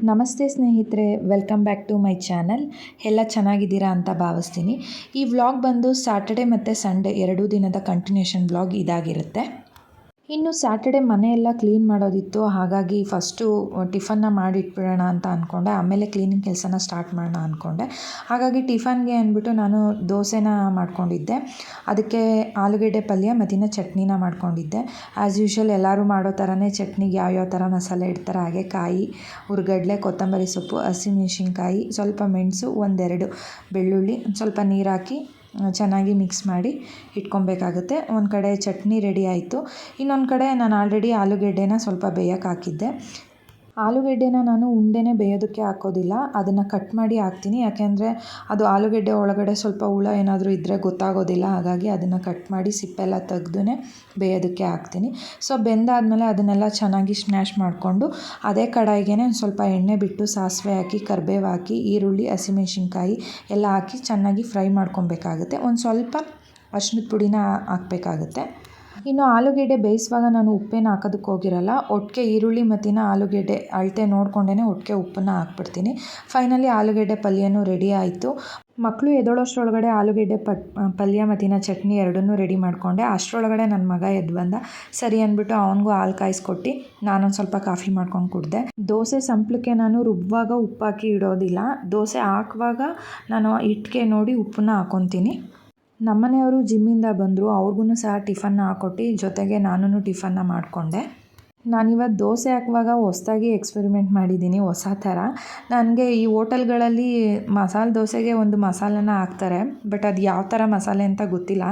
ನಮಸ್ತೆ ಸ್ನೇಹಿತರೆ, welcome back to my channel. ಎಲ್ಲ ಚೆನ್ನಾಗಿದ್ದೀರಾ ಅಂತ ಭಾವಿಸ್ತೀನಿ. ಈ ವ್ಲಾಗ್ ಬಂದು ಸ್ಯಾಟರ್ಡೆ ಮತ್ತು ಸಂಡೇ 2 ದಿನದ ಕಂಟಿನ್ಯೂಷನ್ ವ್ಲಾಗ್ ಇದಾಗಿರುತ್ತೆ. ಇನ್ನು ಸ್ಯಾಟರ್ಡೆ ಮನೆಯೆಲ್ಲ ಕ್ಲೀನ್ ಮಾಡೋದಿತ್ತು, ಹಾಗಾಗಿ ಫಸ್ಟು ಟಿಫನ್ನ ಮಾಡಿಟ್ಬಿಡೋಣ ಅಂತ ಅಂದ್ಕೊಂಡೆ. ಆಮೇಲೆ ಕ್ಲೀನಿಂಗ್ ಕೆಲಸನ ಸ್ಟಾರ್ಟ್ ಮಾಡೋಣ ಅಂದ್ಕೊಂಡೆ. ಹಾಗಾಗಿ ಟಿಫನ್ಗೆ ಅಂದ್ಬಿಟ್ಟು ನಾನು ದೋಸೆನ ಮಾಡ್ಕೊಂಡಿದ್ದೆ. ಅದಕ್ಕೆ ಆಲೂಗೆಡ್ಡೆ ಪಲ್ಯ ಮತ್ತು ಚಟ್ನಿನ ಮಾಡ್ಕೊಂಡಿದ್ದೆ. ಆ್ಯಸ್ ಯೂಶ್ವಲ್ ಎಲ್ಲರೂ ಮಾಡೋ ಥರನೇ ಚಟ್ನಿಗೆ ಯಾವ್ಯಾವ ಥರ ಮಸಾಲೆ ಇಡ್ತಾರೆ ಹಾಗೆ ಕಾಯಿ, ಹುರ್ಗಡ್ಲೆ, ಕೊತ್ತಂಬರಿ ಸೊಪ್ಪು, ಹಸಿಮೆಣ್ಸಿನ್ಕಾಯಿ, ಸ್ವಲ್ಪ ಮೆಣಸು, 1-2 ಬೆಳ್ಳುಳ್ಳಿ, ಸ್ವಲ್ಪ ನೀರು ಹಾಕಿ ಚೆನ್ನಾಗಿ ಮಿಕ್ಸ್ ಮಾಡಿ ಇಟ್ಕೊಬೇಕಾಗುತ್ತೆ. ಒಂದು ಕಡೆ ಚಟ್ನಿ ರೆಡಿ ಆಯಿತು. ಇನ್ನೊಂದು ಕಡೆ ನಾನು ಆಲ್ರೆಡಿ ಆಲೂಗೆಡ್ಡೆನ ಸ್ವಲ್ಪ ಬೇಯಕ್ಕೆ ಹಾಕಿದ್ದೆ. ಆಲೂಗೆಡ್ಡೆನ ನಾನು ಉಂಡೆನೇ ಬೇಯೋದಕ್ಕೆ ಹಾಕೋದಿಲ್ಲ, ಅದನ್ನು ಕಟ್ ಮಾಡಿ ಹಾಕ್ತೀನಿ. ಯಾಕೆಂದರೆ ಅದು ಆಲೂಗೆಡ್ಡೆ ಒಳಗಡೆ ಸ್ವಲ್ಪ ಹುಳ ಏನಾದರೂ ಇದ್ದರೆ ಗೊತ್ತಾಗೋದಿಲ್ಲ. ಹಾಗಾಗಿ ಅದನ್ನು ಕಟ್ ಮಾಡಿ ಸಿಪ್ಪೆಲ್ಲ ತೆಗ್ದು ಬೇಯೋದಕ್ಕೆ ಹಾಕ್ತೀನಿ. ಸೊ ಬೆಂದಾದಮೇಲೆ ಅದನ್ನೆಲ್ಲ ಚೆನ್ನಾಗಿ ಸ್ಮ್ಯಾಶ್ ಮಾಡಿಕೊಂಡು ಅದೇ ಕಡಾಯಿಗೆ ಸ್ವಲ್ಪ ಎಣ್ಣೆ ಬಿಟ್ಟು ಸಾಸಿವೆ ಹಾಕಿ, ಕರಿಬೇವು ಹಾಕಿ, ಈರುಳ್ಳಿ, ಹಸಿಮೆಣ್ಸಿನ್ಕಾಯಿ ಎಲ್ಲ ಹಾಕಿ ಚೆನ್ನಾಗಿ ಫ್ರೈ ಮಾಡ್ಕೊಬೇಕಾಗುತ್ತೆ. ಒಂದು ಸ್ವಲ್ಪ ಅರಿಶಿಣದ ಪುಡಿನ ಹಾಕಬೇಕಾಗುತ್ತೆ. ಇನ್ನು ಆಲೂಗೆಡ್ಡೆ ಬೇಯಿಸುವಾಗ ನಾನು ಉಪ್ಪೇನು ಹಾಕೋದಕ್ಕೆ ಹೋಗಿರಲ್ಲ. ಒಟ್ಟಿಗೆ ಈರುಳ್ಳಿ ಮತ್ತು ಆಲೂಗೆಡ್ಡೆ ಅಳತೆ ನೋಡಿಕೊಂಡೇ ಒಟ್ಟಿಗೆ ಉಪ್ಪನ್ನು ಹಾಕ್ಬಿಡ್ತೀನಿ. ಫೈನಲಿ ಆಲೂಗೆಡ್ಡೆ ಪಲ್ಯನೂ ರೆಡಿ ಆಯಿತು. ಮಕ್ಕಳು ಎದ್ದೋಳೋಷ್ಟರೊಳಗಡೆ ಆಲೂಗೆಡ್ಡೆ ಪಲ್ಯ ಮತ್ತು ಚಟ್ನಿ ಎರಡನ್ನೂ ರೆಡಿ ಮಾಡಿಕೊಂಡೆ. ಅಷ್ಟರೊಳಗಡೆ ನನ್ನ ಮಗ ಎದ್ದು ಬಂದ. ಸರಿ ಅಂದ್ಬಿಟ್ಟು ಅವನಿಗೂ ಹಾಲು ಕಾಯಿಸ್ಕೊಟ್ಟು ನಾನೊಂದು ಸ್ವಲ್ಪ ಕಾಫಿ ಮಾಡ್ಕೊಂಡು ಕುಡಿದೆ. ದೋಸೆ ಸಂಪ್ಳಕ್ಕೆ ನಾನು ರುಬ್ಬುವಾಗ ಉಪ್ಪು ಹಾಕಿ ಇಡೋದಿಲ್ಲ. ದೋಸೆ ಹಾಕುವಾಗ ನಾನು ಹಿಟ್ಟಿಗೆ ನೋಡಿ ಉಪ್ಪನ್ನ ಹಾಕ್ಕೊತೀನಿ. ನಮ್ಮನೆಯವರು ಜಿಮ್ಮಿಂದ ಬಂದರು, ಅವ್ರಿಗೂ ಸಹ ಟಿಫನ್ನ ಹಾಕ್ಕೊಟ್ಟು ಜೊತೆಗೆ ನಾನು ಟಿಫನ್ನ ಮಾಡಿಕೊಂಡೆ. ನಾನಿವತ್ತು ದೋಸೆ ಹಾಕುವಾಗ ಹೊಸ್ದಾಗಿ ಎಕ್ಸ್ಪೆರಿಮೆಂಟ್ ಮಾಡಿದ್ದೀನಿ, ಹೊಸ ಥರ. ನನಗೆ ಈ ಹೋಟೆಲ್ಗಳಲ್ಲಿ ಮಸಾಲೆ ದೋಸೆಗೆ ಒಂದು ಮಸಾಲನ ಹಾಕ್ತಾರೆ, ಬಟ್ ಅದು ಯಾವ ಥರ ಮಸಾಲೆ ಅಂತ ಗೊತ್ತಿಲ್ಲ.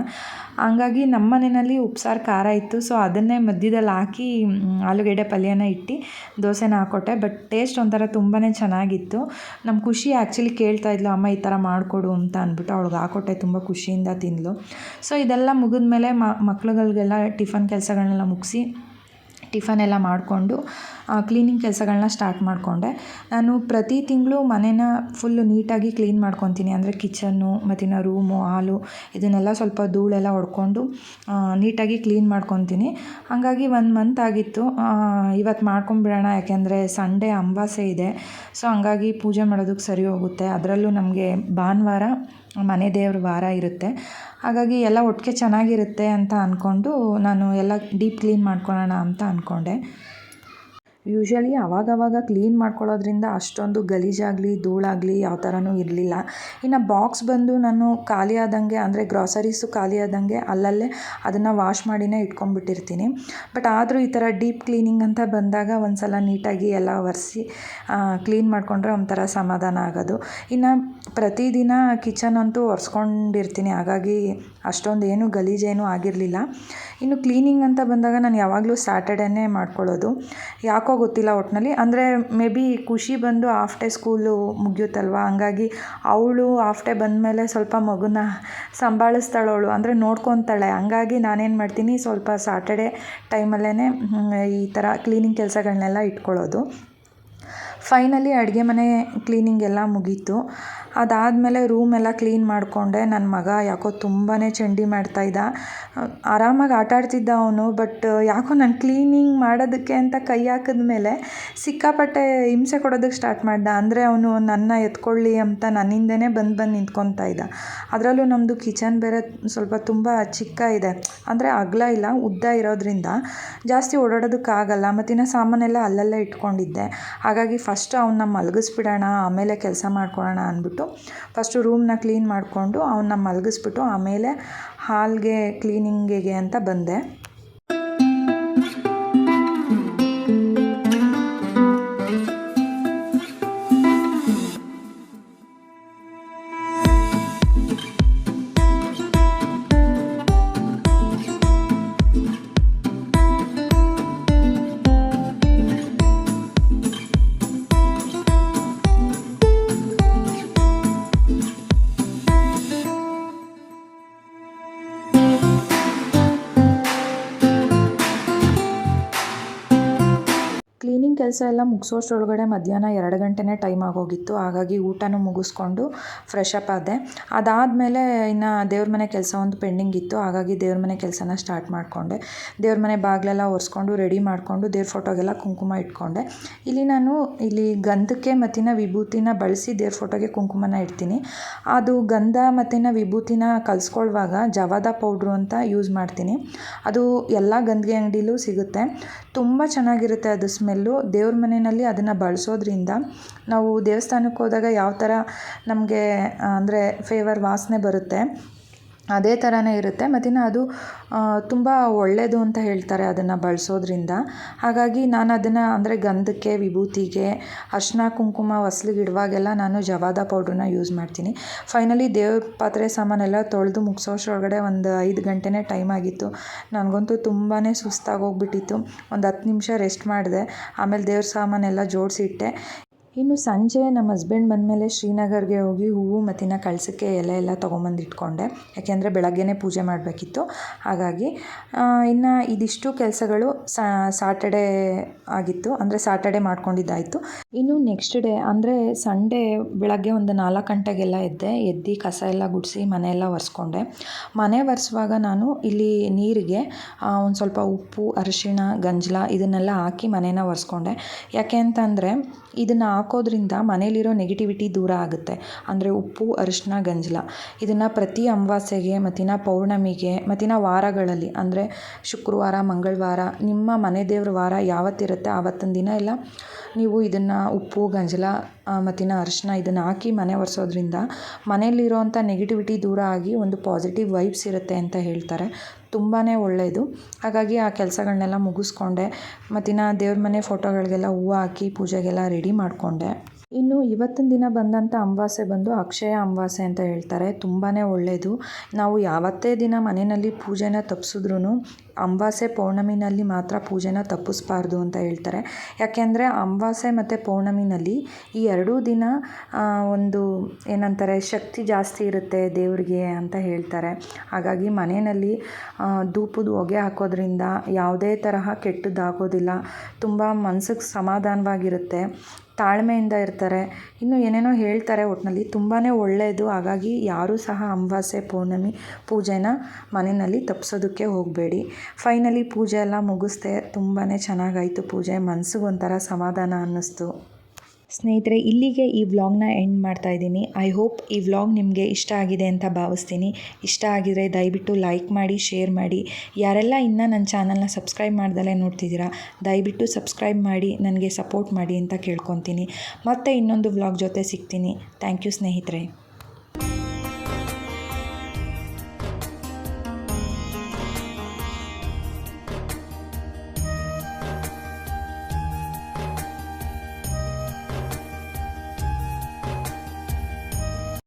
ಹಂಗಾಗಿ ನಮ್ಮ ಮನೆಯಲ್ಲಿ ಉಪ್ಸಾರು ಖಾರ ಇತ್ತು, ಸೊ ಅದನ್ನೇ ಮಧ್ಯದಲ್ಲಿ ಹಾಕಿ ಆಲೂಗೆಡ್ಡೆ ಪಲ್ಯನ ಇಟ್ಟು ದೋಸೆನ ಹಾಕ್ಕೊಟ್ಟೆ. ಬಟ್ ಟೇಸ್ಟ್ ಒಂಥರ ತುಂಬಾ ಚೆನ್ನಾಗಿತ್ತು. ನಮ್ಮ ಖುಷಿ ಆ್ಯಕ್ಚುಲಿ ಕೇಳ್ತಾಯಿದ್ಲು, ಅಮ್ಮ ಈ ಥರ ಮಾಡಿಕೊಡು ಅಂತ ಅಂದ್ಬಿಟ್ಟು. ಅವಳಿಗೆ ಹಾಕ್ಕೊಟ್ಟೆ, ತುಂಬ ಖುಷಿಯಿಂದ ತಿಂದಳು. ಸೊ ಇದೆಲ್ಲ ಮುಗಿದ್ಮೇಲೆ ಮಕ್ಳುಗಳಿಗೆಲ್ಲ ಟಿಫನ್ ಕೆಲಸಗಳನ್ನೆಲ್ಲ ಮುಗಿಸಿ ಟಿಫನ್ ಎಲ್ಲ ಮಾಡಿಕೊಂಡು ಕ್ಲೀನಿಂಗ್ ಕೆಲಸಗಳನ್ನ ಸ್ಟಾರ್ಟ್ ಮಾಡಿಕೊಂಡೆ. ನಾನು ಪ್ರತಿ ತಿಂಗಳು ಮನೇನ ಫುಲ್ಲು ನೀಟಾಗಿ ಕ್ಲೀನ್ ಮಾಡ್ಕೊತೀನಿ. ಅಂದರೆ ಕಿಚನ್ನು ಮತ್ತು ರೂಮು, ಹಾಲು ಇದನ್ನೆಲ್ಲ ಸ್ವಲ್ಪ ಧೂಳೆಲ್ಲ ಹೊಡ್ಕೊಂಡು ನೀಟಾಗಿ ಕ್ಲೀನ್ ಮಾಡ್ಕೊತೀನಿ. ಹಾಗಾಗಿ 1 ಮಂತ್ ಆಗಿತ್ತು. ಇವತ್ತು ಮಾಡ್ಕೊಂಬಿಡೋಣ, ಯಾಕೆಂದರೆ ಸಂಡೇ ಅಮಾವಾಸ್ಯೆ ಇದೆ. ಸೊ ಹಂಗಾಗಿ ಪೂಜೆ ಮಾಡೋದಕ್ಕೆ ಸರಿ ಹೋಗುತ್ತೆ. ಅದರಲ್ಲೂ ನಮಗೆ ಭಾನುವಾರ ಮನೆ ದೇವ್ರ ವಾರ ಇರುತ್ತೆ. ಹಾಗಾಗಿ ಎಲ್ಲ ಒಟ್ಟಿಗೆ ಚೆನ್ನಾಗಿರುತ್ತೆ ಅಂತ ಅಂದ್ಕೊಂಡು ನಾನು ಎಲ್ಲ ಡೀಪ್ ಕ್ಲೀನ್ ಮಾಡ್ಕೊಳ್ಳೋಣ ಅಂತ ಅಂದ್ಕೊಂಡೆ. ಯೂಶ್ವಲಿ ಆವಾಗವಾಗ ಕ್ಲೀನ್ ಮಾಡ್ಕೊಳ್ಳೋದ್ರಿಂದ ಅಷ್ಟೊಂದು ಗಲೀಜಾಗಲಿ ಧೂಳಾಗಲಿ ಯಾವ ಥರನೂ ಇರಲಿಲ್ಲ. ಇನ್ನು ಬಾಕ್ಸ್ ಬಂದು ನಾನು ಖಾಲಿ ಆದಂಗೆ, ಅಂದರೆ ಗ್ರಾಸರೀಸು ಖಾಲಿ ಆದಂಗೆ ಅಲ್ಲಲ್ಲೇ ಅದನ್ನು ವಾಶ್ ಮಾಡಿನೇ ಇಟ್ಕೊಂಡ್ಬಿಟ್ಟಿರ್ತೀನಿ. ಬಟ್ ಆದರೂ ಈ ಥರ ಡೀಪ್ ಕ್ಲೀನಿಂಗ್ ಅಂತ ಬಂದಾಗ ಒಂದು ಸಲ ನೀಟಾಗಿ ಎಲ್ಲ ಒರೆಸಿ ಕ್ಲೀನ್ ಮಾಡಿಕೊಂಡ್ರೆ ಒಂಥರ ಸಮಾಧಾನ ಆಗೋದು. ಇನ್ನು ಪ್ರತಿದಿನ ಕಿಚನ್ ಅಂತೂ ಒರೆಸ್ಕೊಂಡಿರ್ತೀನಿ, ಹಾಗಾಗಿ ಅಷ್ಟೊಂದು ಏನೂ ಗಲೀಜೇನೂ ಆಗಿರಲಿಲ್ಲ. ಇನ್ನು ಕ್ಲೀನಿಂಗ್ ಅಂತ ಬಂದಾಗ ನಾನು ಯಾವಾಗಲೂ ಸ್ಯಾಟರ್ಡೇನೇ ಮಾಡ್ಕೊಳ್ಳೋದು. ಯಾಕೋ ಗೊತ್ತಿಲ್ಲ ಒಟ್ಟಿನಲ್ಲಿ. ಅಂದರೆ ಮೇ ಬಿ ಖುಷಿ ಬಂದು ಹಾಫ್ ಡೇ ಸ್ಕೂಲು ಮುಗಿಯುತ್ತಲ್ವ, ಹಂಗಾಗಿ ಅವಳು ಹಾಫ್ ಡೇ ಬಂದಮೇಲೆ ಸ್ವಲ್ಪ ಮಗುನ ಸಂಭಾಳಿಸ್ತಾಳವಳು, ಅಂದರೆ ನೋಡ್ಕೊತಾಳೆ. ಹಂಗಾಗಿ ನಾನೇನು ಮಾಡ್ತೀನಿ, ಸ್ವಲ್ಪ ಸ್ಯಾಟರ್ಡೇ ಟೈಮಲ್ಲೇ ಈ ಥರ ಕ್ಲೀನಿಂಗ್ ಕೆಲಸಗಳನ್ನೆಲ್ಲ ಇಟ್ಕೊಳ್ಳೋದು. ಫೈನಲಿ ಅಡುಗೆ ಮನೆ ಕ್ಲೀನಿಂಗ್ ಎಲ್ಲ ಮುಗೀತು. ಅದಾದಮೇಲೆ ರೂಮೆಲ್ಲ ಕ್ಲೀನ್ ಮಾಡಿಕೊಂಡೆ. ನನ್ನ ಮಗ ಯಾಕೋ ತುಂಬಾ ಚಂಡಿ ಮಾಡ್ತಾಯಿದ್ದ. ಆರಾಮಾಗಿ ಆಟ ಆಡ್ತಿದ್ದ ಅವನು. ಬಟ್ ಯಾಕೋ ನಾನು ಕ್ಲೀನಿಂಗ್ ಮಾಡೋದಕ್ಕೆ ಅಂತ ಕೈ ಹಾಕಿದ್ಮೇಲೆ ಸಿಕ್ಕಾಪಟ್ಟೆ ಹಿಂಸೆ ಕೊಡೋದಕ್ಕೆ ಸ್ಟಾರ್ಟ್ ಮಾಡ್ದ. ಅಂದರೆ ಅವನು ನನ್ನ ಎತ್ಕೊಳ್ಳಿ ಅಂತ ನನ್ನಿಂದನೇ ಬಂದು ನಿಂತ್ಕೊತಾ ಇದ್ದ. ಅದರಲ್ಲೂ ನಮ್ಮದು ಕಿಚನ್ ಬೇರೆ ಸ್ವಲ್ಪ ತುಂಬ ಚಿಕ್ಕ ಇದೆ, ಅಂದರೆ ಅಗಲ ಇಲ್ಲ, ಉದ್ದ ಇರೋದ್ರಿಂದ ಜಾಸ್ತಿ ಓಡಾಡೋದಕ್ಕಾಗಲ್ಲ. ಮತ್ತು ಸಾಮಾನೆಲ್ಲ ಅಲ್ಲಲ್ಲೇ ಇಟ್ಕೊಂಡಿದ್ದೆ. ಹಾಗಾಗಿ ಫಸ್ಟು ಅವನ್ನ ಮಲಗಿಸ್ಬಿಡೋಣ, ಆಮೇಲೆ ಕೆಲಸ ಮಾಡ್ಕೊಳ್ಳೋಣ ಅಂದ್ಬಿಟ್ಟು ಫಸ್ಟು ರೂಮ್ನ ಕ್ಲೀನ್ ಮಾಡಿಕೊಂಡು ಅವನ್ನ ಮಲಗಿಸ್ಬಿಟ್ಟು ಆಮೇಲೆ ಹಾಲ್ಗೆ ಕ್ಲೀನಿಂಗಿಗೆ ಅಂತ ಬಂದೆ. ಕ್ಲೀನಿಂಗ್ ಕೆಲಸ ಎಲ್ಲ ಮುಗಿಸೋಷ್ಟ್ರೊಳಗಡೆ ಮಧ್ಯಾಹ್ನ 2 ಗಂಟೆನೇ ಟೈಮ್ ಆಗೋಗಿತ್ತು. ಹಾಗಾಗಿ ಊಟನೂ ಮುಗಿಸ್ಕೊಂಡು ಫ್ರೆಶ್ ಅಪ್ ಆದೆ. ಅದಾದಮೇಲೆ ಇನ್ನು ದೇವ್ರ ಮನೆ ಕೆಲಸ ಒಂದು ಪೆಂಡಿಂಗ್ ಇತ್ತು. ಹಾಗಾಗಿ ದೇವ್ರ ಮನೆ ಕೆಲಸನ ಸ್ಟಾರ್ಟ್ ಮಾಡಿಕೊಂಡೆ. ದೇವ್ರ ಮನೆ ಬಾಗಿಲೆಲ್ಲ ಒರೆಸ್ಕೊಂಡು ರೆಡಿ ಮಾಡಿಕೊಂಡು ದೇವ್ರ ಫೋಟೋಗೆಲ್ಲ ಕುಂಕುಮ ಇಟ್ಕೊಂಡೆ. ಇಲ್ಲಿ ಗಂಧಕ್ಕೆ ಮತ್ತಿನ ವಿಭೂತಿನ ಬಳಸಿ ದೇವ್ರ ಫೋಟೋಗೆ ಕುಂಕುಮನ ಇಡ್ತೀನಿ. ಅದು ಗಂಧ ಮತ್ತಿನ ವಿಭೂತಿನ ಕಲಿಸ್ಕೊಳ್ಳುವಾಗ ಜವಾದ ಪೌಡ್ರು ಅಂತ ಯೂಸ್ ಮಾಡ್ತೀನಿ. ಅದು ಎಲ್ಲ ಗಂಧಿಗೆ ಅಂಗಡಿಲೂ ಸಿಗುತ್ತೆ. ತುಂಬ ಚೆನ್ನಾಗಿರುತ್ತೆ ಅದು ಸ್ಮೆಲ್ಲು. ದೇವ್ರ ಮನೆಯಲ್ಲಿ ಅದನ್ನು ಬಳಸೋದ್ರಿಂದ ನಾವು ದೇವಸ್ಥಾನಕ್ಕೆ ಹೋದಾಗ ಯಾವ ಥರ ನಮಗೆ ಅಂದರೆ ಫೇವರ್ ವಾಸನೆ ಬರುತ್ತೆ ಅದೇ ಥರನೇ ಇರುತ್ತೆ. ಮತ್ತಿನ್ನು ಅದು ತುಂಬ ಒಳ್ಳೆಯದು ಅಂತ ಹೇಳ್ತಾರೆ ಅದನ್ನು ಬಳಸೋದ್ರಿಂದ. ಹಾಗಾಗಿ ನಾನು ಅದನ್ನು ಅಂದರೆ ಗಂಧಕ್ಕೆ, ವಿಭೂತಿಗೆ, ಅರಿಶಿನ ಕುಂಕುಮ ಹೊಸ್ಲಿಗಿಡುವಾಗೆಲ್ಲ ನಾನು ಜವಾದ ಪೌಡ್ರನ್ನ ಯೂಸ್ ಮಾಡ್ತೀನಿ. ಫೈನಲಿ ದೇವ್ರ ಪಾತ್ರೆ ಸಾಮಾನೆಲ್ಲ ತೊಳೆದು ಮುಗಿಸೋಷ್ಟ್ರೊಳಗಡೆ ಒಂದು 5 ಗಂಟೆನೇ ಟೈಮ್ ಆಗಿತ್ತು. ನನಗಂತೂ ತುಂಬಾ ಸುಸ್ತಾಗೋಗ್ಬಿಟ್ಟಿತ್ತು. ಒಂದು 10 ನಿಮಿಷ ರೆಸ್ಟ್ ಮಾಡಿದೆ. ಆಮೇಲೆ ದೇವ್ರ ಸಾಮಾನೆಲ್ಲ ಜೋಡಿಸಿಟ್ಟೆ. ಇನ್ನು ಸಂಜೆ ನಮ್ಮ ಹಸ್ಬೆಂಡ್ ಬಂದಮೇಲೆ ಶ್ರೀನಗರ್ಗೆ ಹೋಗಿ ಹೂವು ಮತ್ತಿನ ಕಳಸಕ್ಕೆ ಎಲೆ ಎಲ್ಲ ತೊಗೊಂಬಂದು ಇಟ್ಕೊಂಡೆ. ಯಾಕೆಂದರೆ ಬೆಳಗ್ಗೆನೇ ಪೂಜೆ ಮಾಡಬೇಕಿತ್ತು. ಹಾಗಾಗಿ ಇನ್ನು ಇದಿಷ್ಟು ಕೆಲಸಗಳು ಸಾಟರ್ಡೇ ಆಗಿತ್ತು, ಅಂದರೆ ಸಾಟರ್ಡೇ ಮಾಡ್ಕೊಂಡಿದ್ದಾಯಿತು. ಇನ್ನು ನೆಕ್ಸ್ಟ್ ಡೇ ಅಂದರೆ ಸಂಡೇ ಬೆಳಗ್ಗೆ ಒಂದು 4 ಗಂಟೆಗೆಲ್ಲ ಎದ್ದು ಕಸ ಎಲ್ಲ ಗುಡಿಸಿ ಮನೆಯೆಲ್ಲ ಒರೆಸ್ಕೊಂಡೆ. ಮನೆ ಒರೆಸುವಾಗ ನಾನು ಇಲ್ಲಿ ನೀರಿಗೆ ಒಂದು ಸ್ವಲ್ಪ ಉಪ್ಪು, ಅರಿಶಿಣ, ಗಂಜಲ ಇದನ್ನೆಲ್ಲ ಹಾಕಿ ಮನೇನ ಒರೆಸ್ಕೊಂಡೆ. ಯಾಕೆ ಅಂತಂದರೆ ಇದನ್ನು ಹಾಕೋದ್ರಿಂದ ಮನೇಲಿರೋ ನೆಗೆಟಿವಿಟಿ ದೂರ ಆಗುತ್ತೆ. ಅಂದರೆ ಉಪ್ಪು, ಅರಿಶಿನ, ಗಂಜಲ ಇದನ್ನು ಪ್ರತಿ ಅಮಾವಾಸ್ಯೆಗೆ ಮತ್ತಿನ ಪೌರ್ಣಮಿಗೆ ಮತ್ತಿನ ವಾರಗಳಲ್ಲಿ ಅಂದರೆ ಶುಕ್ರವಾರ, ಮಂಗಳವಾರ ನಿಮ್ಮ ಮನೆ ದೇವ್ರ ವಾರ ಯಾವತ್ತಿರುತ್ತೆ ಆವತ್ತಿನ ದಿನ ಎಲ್ಲ ನೀವು ಇದನ್ನು ಉಪ್ಪು, ಗಂಜಲ ಮತ್ತಿನ ಅರಿಶಿನ ಇದನ್ನು ಹಾಕಿ ಮನೆ ಒರೆಸೋದ್ರಿಂದ ಮನೆಯಲ್ಲಿರೋವಂಥ ನೆಗೆಟಿವಿಟಿ ದೂರ ಆಗಿ ಒಂದು ಪಾಸಿಟಿವ್ ವೈಬ್ಸ್ ಇರುತ್ತೆ ಅಂತ ಹೇಳ್ತಾರೆ. ತುಂಬಾ ಒಳ್ಳೆಯದು. ಹಾಗಾಗಿ ಆ ಕೆಲಸಗಳನ್ನೆಲ್ಲ ಮುಗಿಸ್ಕೊಂಡೆ. ಮತ್ತಿನ ದೇವ್ರ ಮನೆ ಫೋಟೋಗಳಿಗೆಲ್ಲ ಹೂವು ಹಾಕಿ ಪೂಜೆಗೆಲ್ಲ ರೆಡಿ ಮಾಡಿಕೊಂಡೆ. ಇನ್ನು ಇವತ್ತಿನ ದಿನ ಬಂದಂಥ ಅಮಾವಾಸ್ಯೆ ಬಂದು ಅಕ್ಷಯ ಅಮಾವಾಸ್ಯೆ ಅಂತ ಹೇಳ್ತಾರೆ. ತುಂಬಾ ಒಳ್ಳೆಯದು. ನಾವು ಯಾವತ್ತೇ ದಿನ ಮನೆಯಲ್ಲಿ ಪೂಜೆನ ತಪ್ಪಿಸಿದ್ರೂ ಅಮಾವಾಸ್ಯೆ ಪೌರ್ಣಮಿನಲ್ಲಿ ಮಾತ್ರ ಪೂಜೆನ ತಪ್ಪಿಸ್ಬಾರ್ದು ಅಂತ ಹೇಳ್ತಾರೆ. ಯಾಕೆಂದರೆ ಅಮಾವಾಸ್ಯೆ ಮತ್ತು ಪೌರ್ಣಮಿನಲ್ಲಿ ಈ 2 ದಿನ ಒಂದು ಏನಂತಾರೆ ಶಕ್ತಿ ಜಾಸ್ತಿ ಇರುತ್ತೆ ದೇವ್ರಿಗೆ ಅಂತ ಹೇಳ್ತಾರೆ. ಹಾಗಾಗಿ ಮನೆಯಲ್ಲಿ ಧೂಪದ ಹೊಗೆ ಹಾಕೋದ್ರಿಂದ ಯಾವುದೇ ತರಹ ಕೆಟ್ಟದ್ದಾಗೋದಿಲ್ಲ. ತುಂಬ ಮನ್ಸಿಗೆ ಸಮಾಧಾನವಾಗಿರುತ್ತೆ, ತಾಳ್ಮೆಯಿಂದ ಇರ್ತಾರೆ. ಇನ್ನು ಏನೇನೋ ಹೇಳ್ತಾರೆ. ಒಟ್ಟಿನಲ್ಲಿ ತುಂಬಾ ಒಳ್ಳೆಯದು. ಹಾಗಾಗಿ ಯಾರೂ ಸಹ ಅಮಾವಾಸ್ಯೆ ಪೌರ್ಣಮಿ ಪೂಜೆನ ಮನೆಯಲ್ಲಿ ತಪ್ಪಿಸೋದಕ್ಕೆ ಹೋಗಬೇಡಿ. ಫೈನಲಿ ಪೂಜೆ ಎಲ್ಲ ಮುಗಿಸ್ದೆ. ತುಂಬಾ ಚೆನ್ನಾಗಾಯಿತು ಪೂಜೆ. ಮನಸ್ಸಿಗೊಂಥರ ಸಮಾಧಾನ ಅನ್ನಿಸ್ತು. ಸ್ನೇಹಿತರೆ, ಇಲ್ಲಿಗೆ ಈ ವ್ಲಾಗ್ನ ಎಂಡ್ ಮಾಡ್ತಾ ಇದ್ದೀನಿ. ಐ ಹೋಪ್ ಈ ವ್ಲಾಗ್ ನಿಮಗೆ ಇಷ್ಟ ಆಗಿದೆ ಅಂತ ಭಾವಿಸ್ತೀನಿ. ಇಷ್ಟ ಆಗಿದರೆ ದಯವಿಟ್ಟು ಲೈಕ್ ಮಾಡಿ, ಶೇರ್ ಮಾಡಿ. ಯಾರೆಲ್ಲ ಇನ್ನೂ ನನ್ನ ಚಾನಲ್ನ ಸಬ್ಸ್ಕ್ರೈಬ್ ಮಾಡ್ದಲೇ ನೋಡ್ತಿದ್ದೀರಾ ದಯವಿಟ್ಟು ಸಬ್ಸ್ಕ್ರೈಬ್ ಮಾಡಿ ನನಗೆ ಸಪೋರ್ಟ್ ಮಾಡಿ ಅಂತ ಕೇಳ್ಕೊತೀನಿ. ಮತ್ತೆ ಇನ್ನೊಂದು ವ್ಲಾಗ್ ಜೊತೆ ಸಿಗ್ತೀನಿ. ಥ್ಯಾಂಕ್ ಯು ಸ್ನೇಹಿತರೆ.